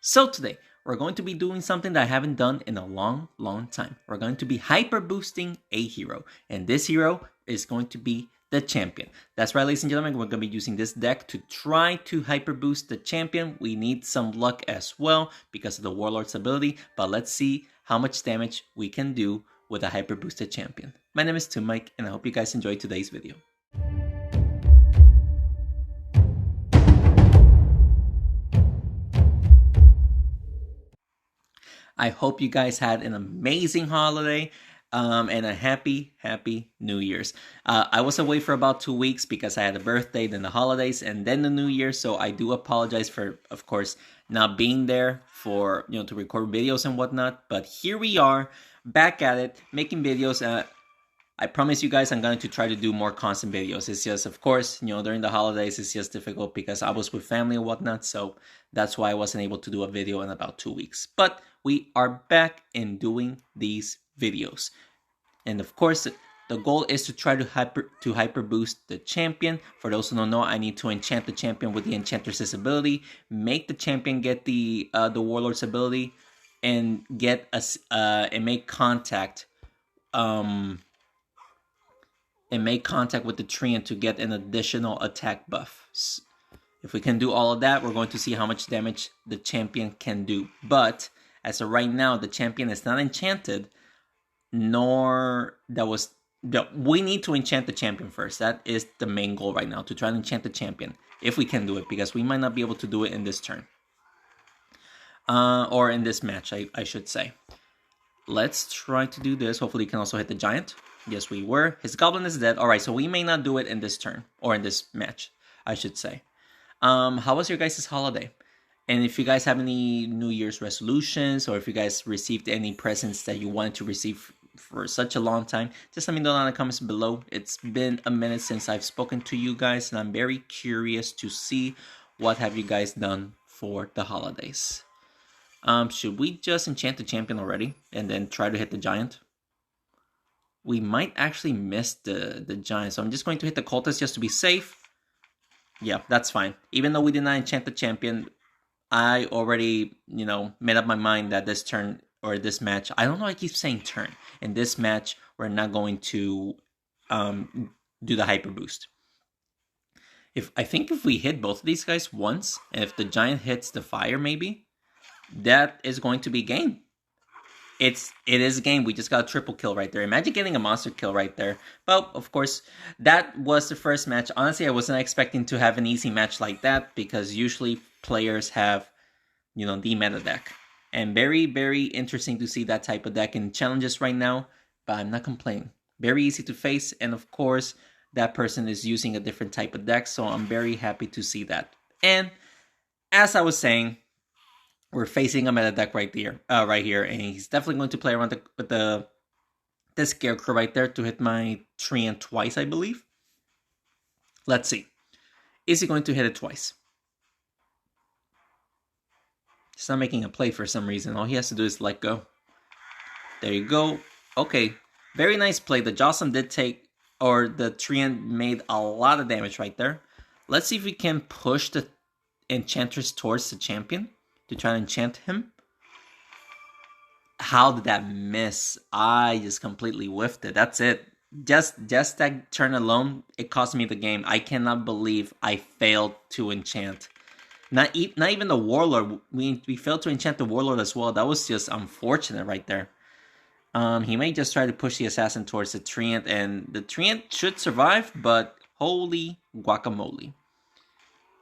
So today, we're going to be doing something that I haven't done in a long time. We're going to be hyper boosting a hero. And this hero is going to be the champion. That's right, ladies and gentlemen, we're going to be using this deck to try to hyper boost the champion. We need some luck as well because of the Warlord's ability. But let's see how much damage we can do with a hyper boosted champion. My name is Tim Mike, and I hope you guys enjoyed today's video. I hope you guys had an amazing holiday and a happy New Year's. I was away for about 2 weeks because I had a birthday, then the holidays, and then the New Year. So I do apologize for, of course, not being there for, to record videos and whatnot. But here we are, back at it, making videos. I promise you guys I'm going to try to do more constant videos. It's just, of course, during the holidays, it's just difficult because I was with family and whatnot. So that's why I wasn't able to do a video in about 2 weeks. But we are back in doing these videos. And of course, the goal is to try to hyper boost the champion. For those who don't know, I need to enchant the champion with the Enchantress's ability, make the champion get the Warlord's ability, and get and make contact with the Treant to get an additional attack buff. If we can do all of that, we're going to see how much damage the champion can do. But as of right now, the champion is not enchanted, nor we need to enchant the champion first. That is the main goal right now, to try to enchant the champion, if we can do it, because we might not be able to do it in this turn. Or in this match, I should say. Let's try to do this. Hopefully, he can also hit the giant. Yes, we were. His goblin is dead. All right, so we may not do it in this turn, or in this match, I should say. How was your guys' holiday? And if you guys have any New Year's resolutions, or if you guys received any presents that you wanted to receive for such a long time, just let me know in the comments below. It's been a minute since I've spoken to you guys, and I'm very curious to see what have you guys done for the holidays. Should we just enchant the champion already and then try to hit the giant? We might actually miss the giant, so I'm just going to hit the cultist just to be safe. Yeah, that's fine. Even though we did not enchant the champion, I already, made up my mind that this turn, or this match, I don't know, I keep saying turn. In this match, we're not going to do the hyper boost. I think if we hit both of these guys once, and if the giant hits the fire maybe, that is going to be game. It is a game. We just got a triple kill right there. Imagine getting a monster kill right there. But, of course, that was the first match. Honestly, I wasn't expecting to have an easy match like that, because usually players have, the meta deck. And very, very interesting to see that type of deck in challenges right now. But I'm not complaining. Very easy to face. And, of course, that person is using a different type of deck. So I'm very happy to see that. And, as I was saying, we're facing a meta deck right here, and he's definitely going to play around with the Scarecrow right there to hit my Treant twice, I believe. Let's see. Is he going to hit it twice? He's not making a play for some reason. All he has to do is let go. There you go. Okay, very nice play. The Jocelyn did take, or the Treant made a lot of damage right there. Let's see if we can push the Enchantress towards the champion to try to enchant him. How did that miss? I just completely whiffed it. That's it. Just that turn alone, it cost me the game. I cannot believe I failed to enchant. Not even the Warlord. We failed to enchant the Warlord as well. That was just unfortunate right there. He may just try to push the Assassin towards the Treant, and the Treant should survive, but holy guacamole.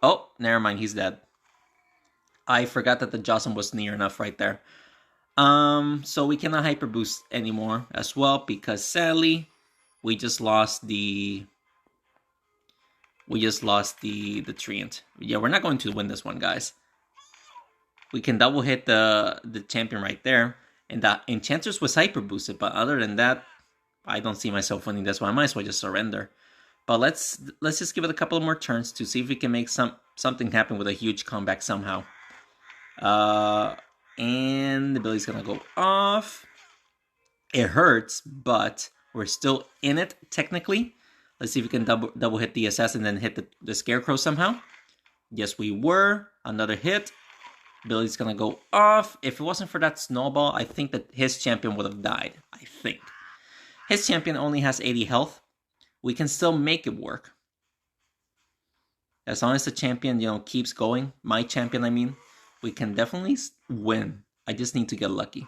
Oh, never mind. He's dead. I forgot that the Jocelyn was near enough right there. So we cannot hyper boost anymore as well, because sadly we just lost the Treant. Yeah, we're not going to win this one, guys. We can double hit the champion right there, and the Enchantress was hyper boosted, but other than that, I don't see myself winning this one. I might as well just surrender. But let's just give it a couple of more turns to see if we can make something happen with a huge comeback somehow. And the ability's gonna go off. It hurts, but we're still in it technically. Let's see if we can double hit the assassin and then hit the Scarecrow somehow. Yes, we were. Another hit. Ability's gonna go off. If it wasn't for that snowball, I think that his champion would have died. I think. His champion only has 80 health. We can still make it work. As long as the champion, keeps going, my champion, I mean, we can definitely win. I just need to get lucky.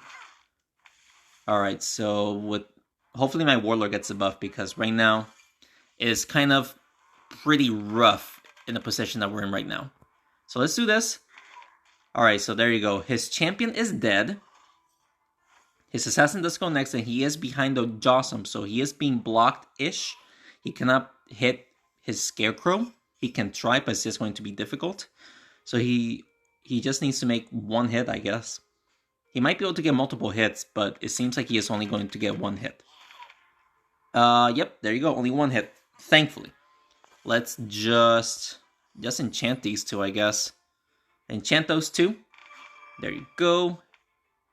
Alright, so hopefully my Warlord gets a buff, because right now it's kind of pretty rough in the position that we're in right now. So let's do this. Alright, so there you go. His champion is dead. His assassin does go next, and he is behind the Jawsome, so he is being blocked-ish. He cannot hit his Scarecrow. He can try, but it's just going to be difficult. So he just needs to make one hit, I guess. He might be able to get multiple hits, but it seems like he is only going to get one hit. Yep, there you go. Only one hit, thankfully. Let's just enchant these two, I guess. Enchant those two. There you go.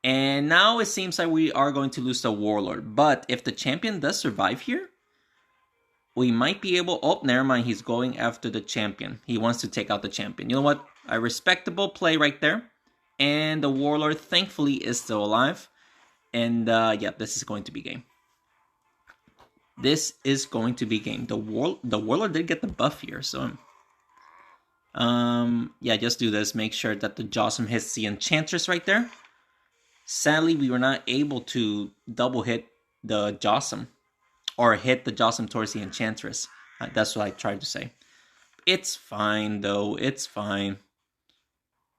And now it seems like we are going to lose the Warlord. But if the champion does survive here, we might be able... Oh, never mind. He's going after the champion. He wants to take out the champion. You know what? A respectable play right there. And the Warlord, thankfully, is still alive. And, yeah, this is going to be game. This is going to be game. The Warlord did get the buff here, so... yeah, just do this. Make sure that the Jawsome hits the Enchantress right there. Sadly, we were not able to double hit the Jawsome. Or hit the Jawsome towards the Enchantress. That's what I tried to say. It's fine, though. It's fine.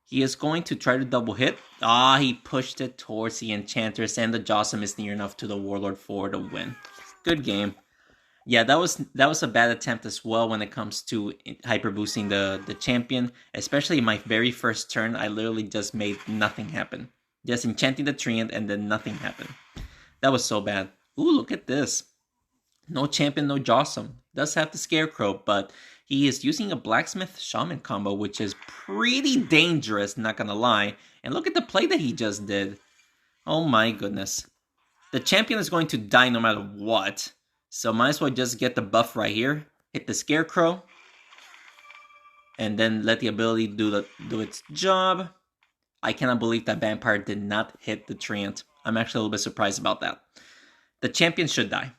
He is going to try to double hit. He pushed it towards the Enchantress, and the Jawsome is near enough to the Warlord for the win. Good game. Yeah, that was a bad attempt as well when it comes to hyper boosting the champion. Especially my very first turn, I literally just made nothing happen. Just enchanting the treant and then nothing happened. That was so bad. Ooh, look at this. No champion, no Jawsome. Does have the Scarecrow, but he is using a Blacksmith Shaman combo, which is pretty dangerous, not gonna lie. And look at the play that he just did. Oh my goodness. The champion is going to die no matter what. So might as well just get the buff right here. Hit the Scarecrow. And then let the ability do its job. I cannot believe that Vampire did not hit the treant. I'm actually a little bit surprised about that. The champion should die.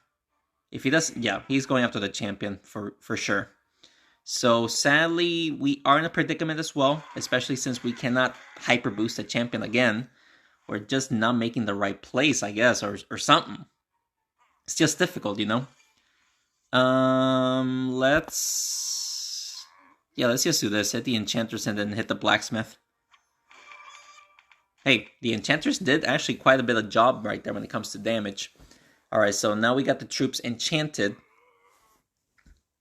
If he does, yeah, he's going after the champion for sure. So sadly, we are in a predicament as well, especially since we cannot hyper boost the champion again. We're just not making the right plays, I guess, or something. It's just difficult, you know. Let's just do this. Hit the Enchantress and then hit the Blacksmith. Hey, the Enchantress did actually quite a bit of job right there when it comes to damage. Alright, so now we got the troops enchanted.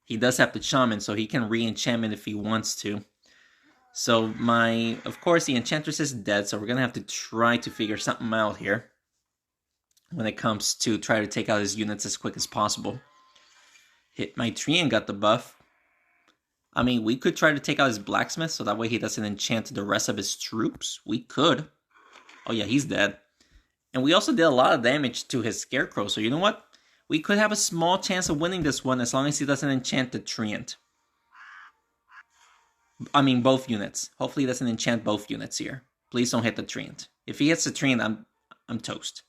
He does have the Shaman, so he can re-enchantment if he wants to. So of course, the Enchantress is dead, so we're going to have to try to figure something out here. When it comes to try to take out his units as quick as possible. Hit my tree and got the buff. I mean, we could try to take out his Blacksmith, so that way he doesn't enchant the rest of his troops. We could. Oh yeah, he's dead. And we also did a lot of damage to his Scarecrow, so you know what? We could have a small chance of winning this one as long as he doesn't enchant the treant. I mean, both units. Hopefully he doesn't enchant both units here. Please don't hit the treant. If he hits the treant, I'm toast.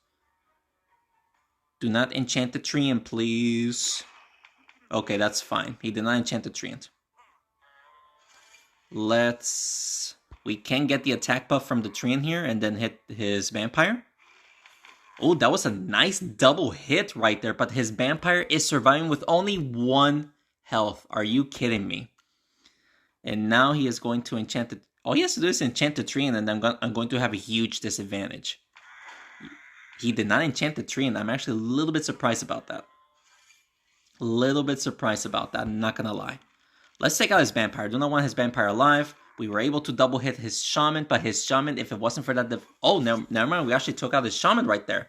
Do not enchant the treant, please. Okay, that's fine. He did not enchant the treant. We can get the attack buff from the treant here and then hit his Vampire. Oh, that was a nice double hit right there, but his Vampire is surviving with only 1 health. Are you kidding me? And now he is going to enchant it. All he has to do is enchant the treant, and I'm going to have a huge disadvantage. He did not enchant the tree, and I'm actually a little bit surprised about that. I'm not gonna lie. Let's take out his Vampire. I do not want his Vampire alive. We were able to double hit his Shaman, but his Shaman, if it wasn't for that... Oh, no, never mind. We actually took out his Shaman right there.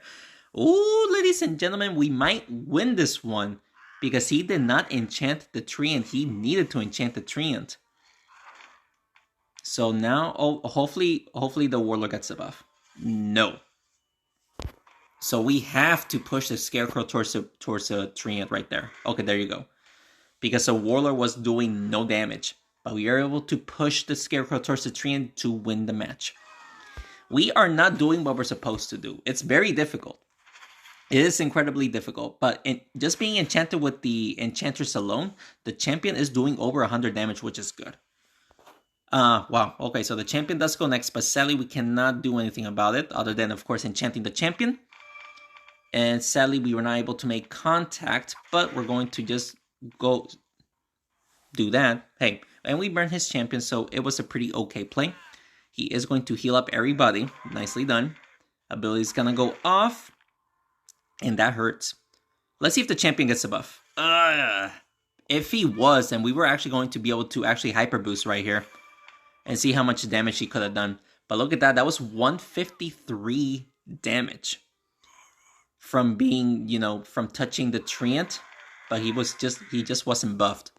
Ooh, ladies and gentlemen, we might win this one. Because he did not enchant the treant. He needed to enchant the treant. So now, hopefully the Warlord gets the buff. No. So we have to push the Scarecrow towards the treant right there. Okay, there you go. Because the Warlord was doing no damage. But we are able to push the Scarecrow towards the treant to win the match. We are not doing what we're supposed to do. It's very difficult. It is incredibly difficult, but just being enchanted with the Enchantress alone, the champion is doing over 100 damage, which is good. Wow. Okay, so the champion does go next, but sadly we cannot do anything about it, other than, of course, enchanting the champion. And sadly, we were not able to make contact, but we're going to just go do that. Hey, and we burned his champion, so it was a pretty okay play. He is going to heal up everybody. Nicely done. Ability's gonna go off, and that hurts. Let's see if the champion gets a buff. If he was, then we were actually going to be able to actually hyper boost right here and see how much damage he could have done. But look at that. That was 153 damage from being, from touching the treant. But he just wasn't buffed.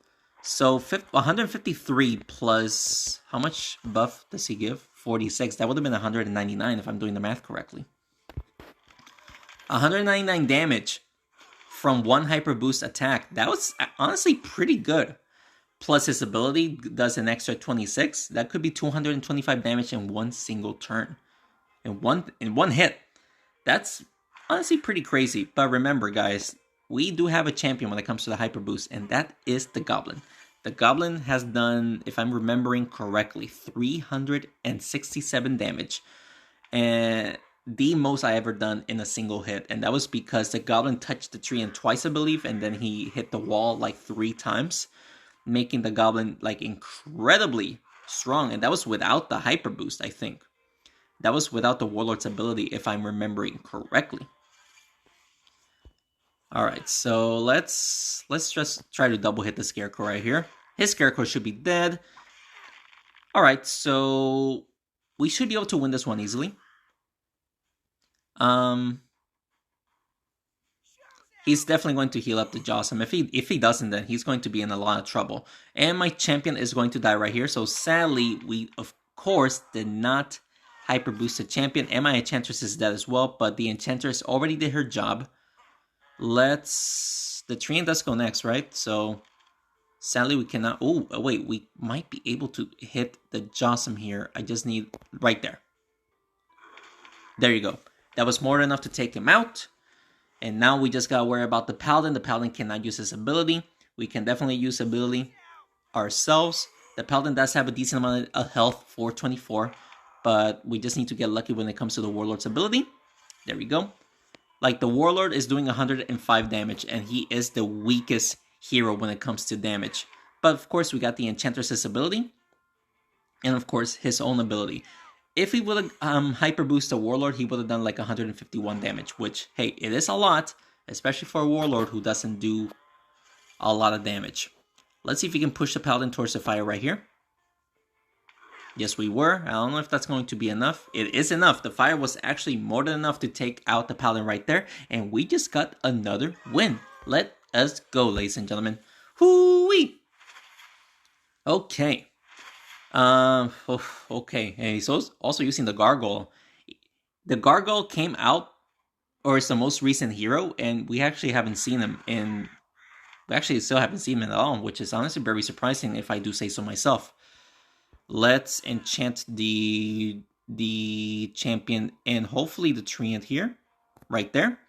So 153 plus, how much buff does he give? 46. That would have been 199 if I'm doing the math correctly. 199 damage from one hyper boost attack. That was honestly pretty good. Plus his ability does an extra 26. That could be 225 damage in one single turn. In one hit. That's honestly pretty crazy. But remember, guys, we do have a champion when it comes to the hyper boost, and that is the Goblin. The Goblin has done, if I'm remembering correctly, 367 damage. And the most I ever done in a single hit. And that was because the Goblin touched the tree twice, I believe, and then he hit the wall like 3 times, making the Goblin like incredibly strong. And that was without the hyper boost, I think. That was without the Warlord's ability, if I'm remembering correctly. Alright, so let's just try to double hit the Scarecrow right here. His Scarecrow should be dead. Alright, so we should be able to win this one easily. He's definitely going to heal up the Jawsome. If he doesn't, then he's going to be in a lot of trouble. And my champion is going to die right here. So sadly, we of course did not hyper boost the champion. And my Enchantress is dead as well. But the Enchantress already did her job. The Treant does go next, right? So sadly we cannot. Oh wait, we might be able to hit the Jawsome here. I just need right there. There you go. That was more than enough to take him out. And now we just gotta worry about the Paladin. The Paladin cannot use his ability. We can definitely use ability ourselves. The Paladin does have a decent amount of health, 424. But we just need to get lucky when it comes to the Warlord's ability. There we go. Like, the Warlord is doing 105 damage, and he is the weakest hero when it comes to damage. But, of course, we got the Enchantress's ability, and, of course, his own ability. If he would have hyper boosted the Warlord, he would have done, like, 151 damage, which, hey, it is a lot, especially for a Warlord who doesn't do a lot of damage. Let's see if we can push the Paladin towards the fire right here. Yes, we were. I don't know if that's going to be enough. It is enough. The fire was actually more than enough to take out the Paladin right there. And we just got another win. Let us go, ladies and gentlemen. Hoo-wee! Okay. Okay. And he's also using the Gargoyle. The Gargoyle came out, or is the most recent hero, and we actually haven't seen him in... We actually still haven't seen him at all, which is honestly very surprising if I do say so myself. Let's enchant the champion and hopefully the Treant here. Right there.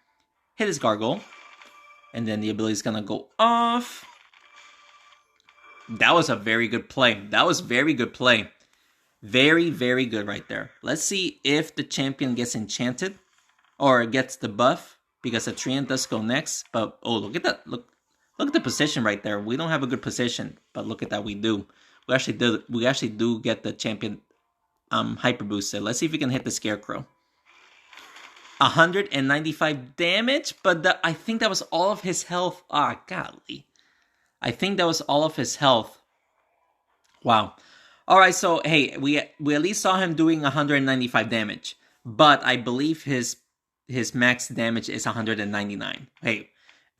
Hit his Gargoyle. And then the ability is going to go off. That was a very good play. That was very good play. Very, very good right there. Let's see if the champion gets enchanted. Or gets the buff. Because the Treant does go next. But, oh, look at that. Look at the position right there. We don't have a good position. But look at that, we do. We actually do get the champion hyper boosted. Let's see if we can hit the Scarecrow. 195 damage, but I think that was all of his health. Ah, golly. I think that was all of his health. Wow. Alright, so hey, we at least saw him doing 195 damage. But I believe his max damage is 199. Hey,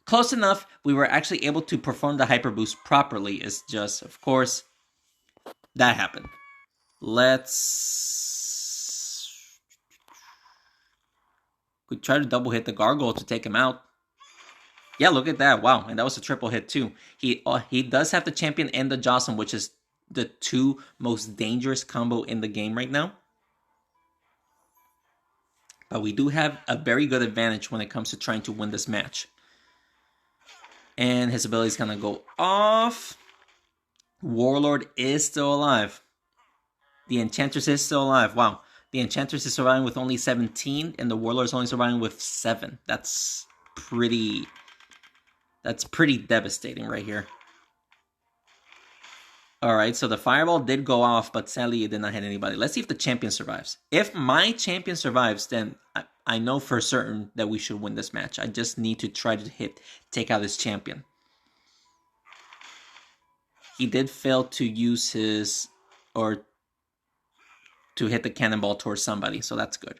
close enough. We were actually able to perform the hyper boost properly. It's just, of course, that happened. We try to double hit the Gargoyle to take him out. Yeah, look at that. Wow, and that was a triple hit too. He does have the champion and the Jawsome, which is the two most dangerous combo in the game right now. But we do have a very good advantage when it comes to trying to win this match. And his ability is going to go off. Warlord is still alive. The Enchantress is still alive. Wow. The Enchantress is surviving with only 17, and the Warlord is only surviving with 7. That's pretty devastating right here. Alright, so the Fireball did go off, but sadly it did not hit anybody. Let's see if the champion survives. If my champion survives, then I know for certain that we should win this match. I just need to try to take out his champion. He did fail to use his, or to hit the cannonball towards somebody, so that's good.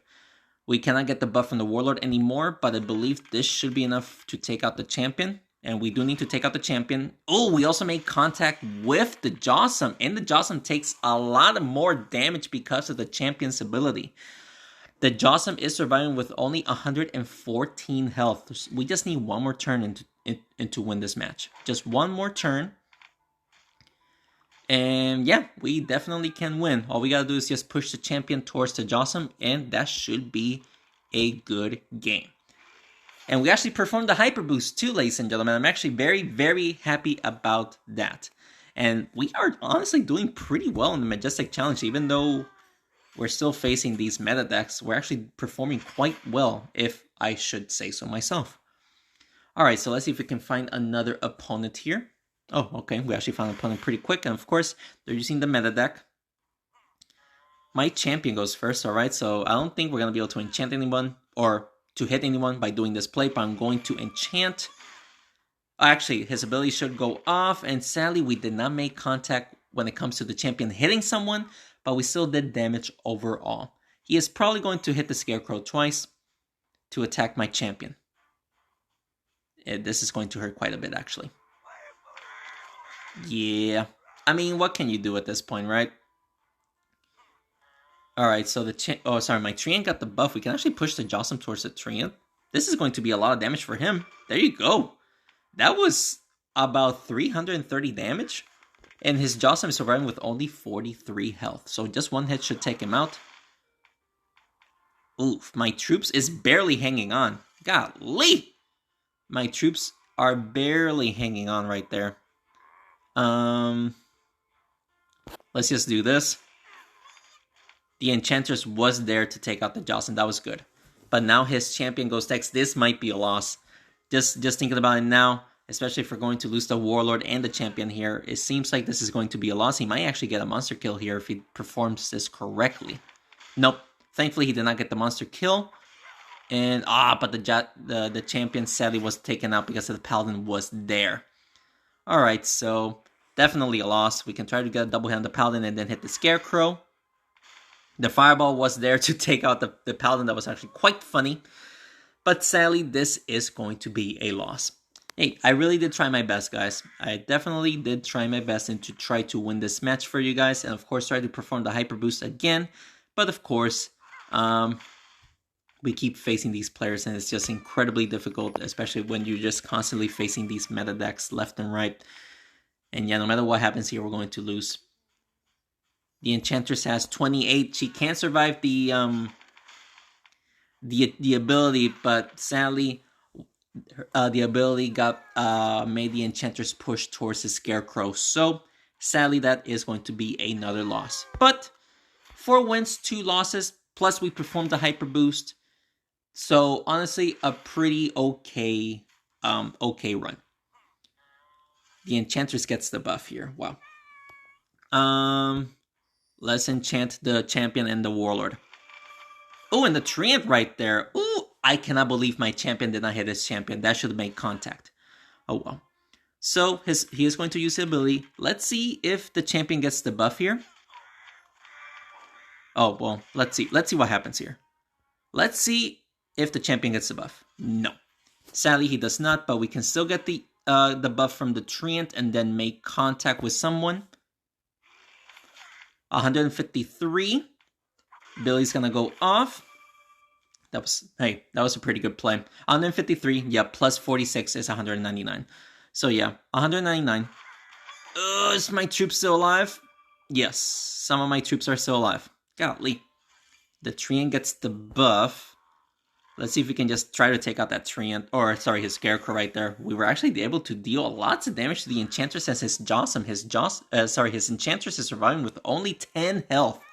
We cannot get the buff from the Warlord anymore, but I believe this should be enough to take out the champion. And we do need to take out the champion. Oh, we also made contact with the Jawsome. And the Jawsome takes a lot more damage because of the champion's ability. The Jawsome is surviving with only 114 health. We just need one more turn to win this match. Just one more turn. And yeah, we definitely can win. All we gotta do is just push the champion towards the Jawsome. And that should be a good game. And we actually performed the Hyper Boost too, ladies and gentlemen. I'm actually very, very happy about that. And we are honestly doing pretty well in the Majestic Challenge. Even though we're still facing these meta decks, we're actually performing quite well, if I should say so myself. Alright, so let's see if we can find another opponent here. Oh, okay, we actually found an opponent pretty quick. And of course, they're using the meta deck. My champion goes first, alright. So I don't think we're going to be able to enchant anyone, or to hit anyone by doing this play, but I'm going to enchant. Actually, his ability should go off, and sadly, we did not make contact when it comes to the champion hitting someone, but we still did damage overall. He is probably going to hit the Scarecrow twice to attack my champion. This is going to hurt quite a bit, actually. Yeah. I mean, what can you do at this point, right? Alright, so my Treant got the buff. We can actually push the Jawsome towards the Treant. This is going to be a lot of damage for him. There you go. That was about 330 damage. And his Jawsome is surviving with only 43 health. So just one hit should take him out. Oof, my troops is barely hanging on. Golly! My troops are barely hanging on right there. Let's just do this. The Enchantress was there to take out the Jawsome. That was good. But now his champion goes next. This might be a loss. Just thinking about it now, especially if we're going to lose the Warlord and the champion here, it seems like this is going to be a loss. He might actually get a monster kill here if he performs this correctly. Nope. Thankfully, he did not get the monster kill. And, but the champion sadly was taken out because the Paladin was there. Alright, so definitely a loss. We can try to get a double hit on the Paladin and then hit the Scarecrow. The Fireball was there to take out the Paladin. That was actually quite funny. But sadly, this is going to be a loss. Hey, I really did try my best, guys. I definitely did try my best and to try to win this match for you guys. And of course, try to perform the Hyper Boost again. But of course, we keep facing these players and it's just incredibly difficult, especially when you're just constantly facing these meta decks left and right. And yeah, no matter what happens here, we're going to lose. The Enchantress has 28. She can't survive the ability, but sadly, the ability made the Enchantress push towards the Scarecrow. So sadly, that is going to be another loss. But 4 wins, 2 losses, plus we performed the Hyper Boost. So honestly, a pretty okay run. The Enchantress gets the buff here. Wow. Let's enchant the champion and the Warlord. Oh, and the Treant right there. Ooh, I cannot believe my champion did not hit his champion. That should have made contact. Oh, well. So, he is going to use the ability. Let's see if the champion gets the buff here. Oh, well, let's see. Let's see what happens here. Let's see if the champion gets the buff. No. Sadly, he does not, but we can still get the buff from the Treant and then make contact with someone. 153. Billy's gonna go off. That was a pretty good play. 153, yeah, plus 46 is 199. So yeah, 199. Is my troops still alive? Yes, some of my troops are still alive. Golly. The Treant gets the buff. Let's see if we can just try to take out that treant, or sorry, his scarecrow right there. We were actually able to deal lots of damage to the enchantress as his his enchantress is surviving with only 10 health.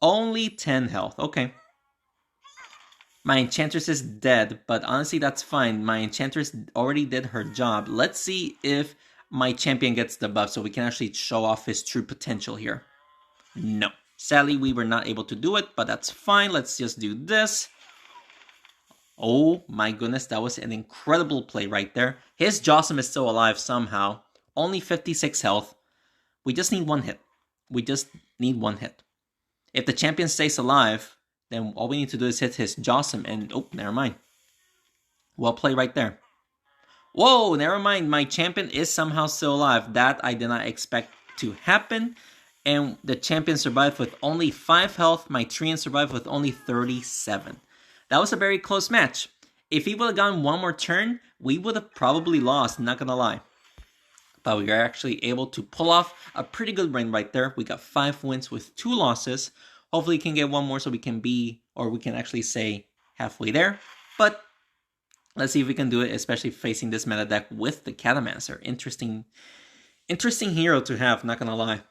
Only 10 health, okay. My enchantress is dead, but honestly that's fine. My enchantress already did her job. Let's see if my champion gets the buff so we can actually show off his true potential here. No. Sadly, we were not able to do it, but that's fine. Let's just do this. Oh my goodness, that was an incredible play right there. His Jossum is still alive somehow. Only 56 health. We just need one hit. We just need one hit. If the champion stays alive, then all we need to do is hit his Jossum and... oh, never mind. Well played right there. Whoa, never mind. My champion is somehow still alive. That I did not expect to happen. And the champion survived with only 5 health. My treant survived with only 37. That was a very close match. If he would have gotten one more turn, we would have probably lost, not gonna lie. But we are actually able to pull off a pretty good win right there. We got 5 wins with 2 losses. Hopefully we can get one more so we can be, or we can actually say halfway there. But let's see if we can do it, especially facing this meta deck with the Catamancer. Interesting hero to have, not gonna lie.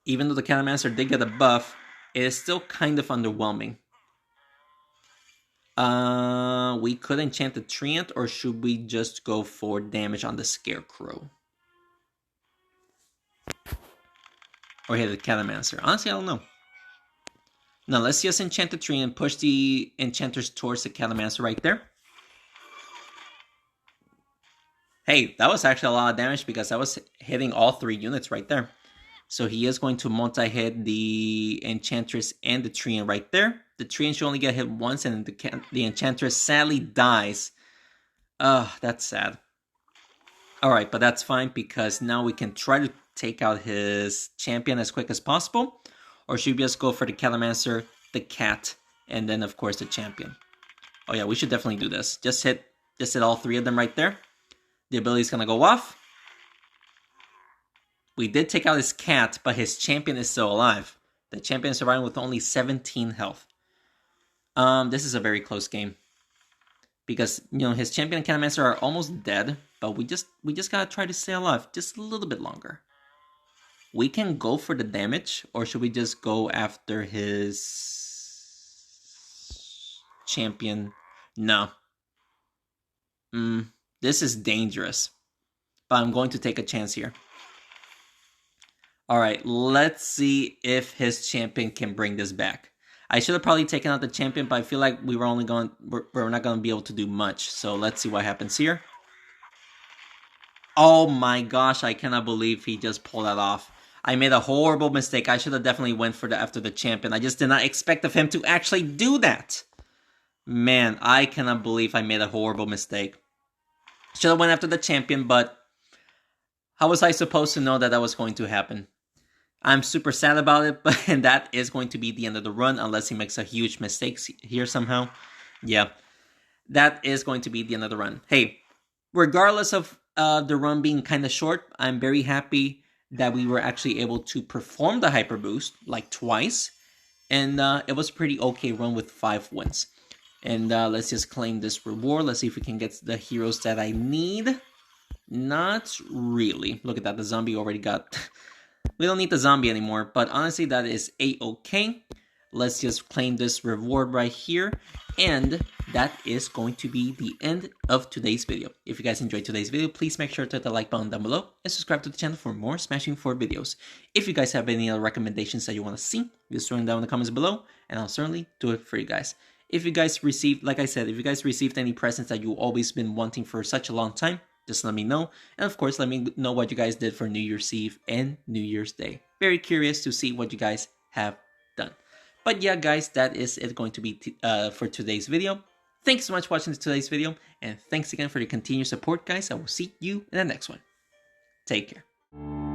Even though the Catamancer did get a buff, it is still kind of underwhelming. We could enchant the treant, or should we just go for damage on the scarecrow? Or hit the Catamancer? Honestly, I don't know. Now, let's just enchant the treant and push the enchanters towards the Catamancer right there. Hey, that was actually a lot of damage because I was hitting all 3 units right there. So he is going to multi-hit the enchantress and the treant right there. The treant should only get hit once, and the enchantress sadly dies. That's sad. Alright, but that's fine because now we can try to take out his champion as quick as possible. Or should we just go for the Catamancer, the cat, and then of course the champion? Oh yeah, we should definitely do this. Just hit all 3 of them right there. The ability's gonna go off. We did take out his cat, but his champion is still alive. The champion is surviving with only 17 health. This is a very close game. Because, you know, his champion and Catamancer are almost dead, but we just gotta try to stay alive just a little bit longer. We can go for the damage, or should we just go after his champion? No. This is dangerous. But I'm going to take a chance here. Alright, let's see if his champion can bring this back. I should have probably taken out the champion, but I feel like we're not going to be able to do much. So let's see what happens here. Oh my gosh, I cannot believe he just pulled that off. I made a horrible mistake. I should have definitely went for after the champion. I just did not expect of him to actually do that. Man, I cannot believe I made a horrible mistake. Should have went after the champion, but how was I supposed to know that that was going to happen? I'm super sad about it, but and that is going to be the end of the run unless he makes a huge mistake here somehow. Yeah, that is going to be the end of the run. Hey, regardless of the run being kind of short, I'm very happy that we were actually able to perform the hyper boost like twice, and it was a pretty okay run with 5 wins. And let's just claim this reward. Let's see if we can get the heroes that I need. Not really. Look at that, the zombie already got... We don't need the zombie anymore, but honestly, that is a-okay. Let's just claim this reward right here, and that is going to be the end of today's video. If you guys enjoyed today's video, please make sure to hit the like button down below and subscribe to the channel for more Smashing 4 videos. If you guys have any other recommendations that you want to see, just throw them down in the comments below, and I'll certainly do it for you guys. If you guys received, like I said, if you guys received any presents that you've always been wanting for such a long time, just let me know. And of course, let me know what you guys did for New Year's Eve and New Year's Day. Very curious to see what you guys have done. But yeah, guys, that is it going to be for today's video. Thanks so much for watching today's video. And thanks again for your continued support, guys. I will see you in the next one. Take care.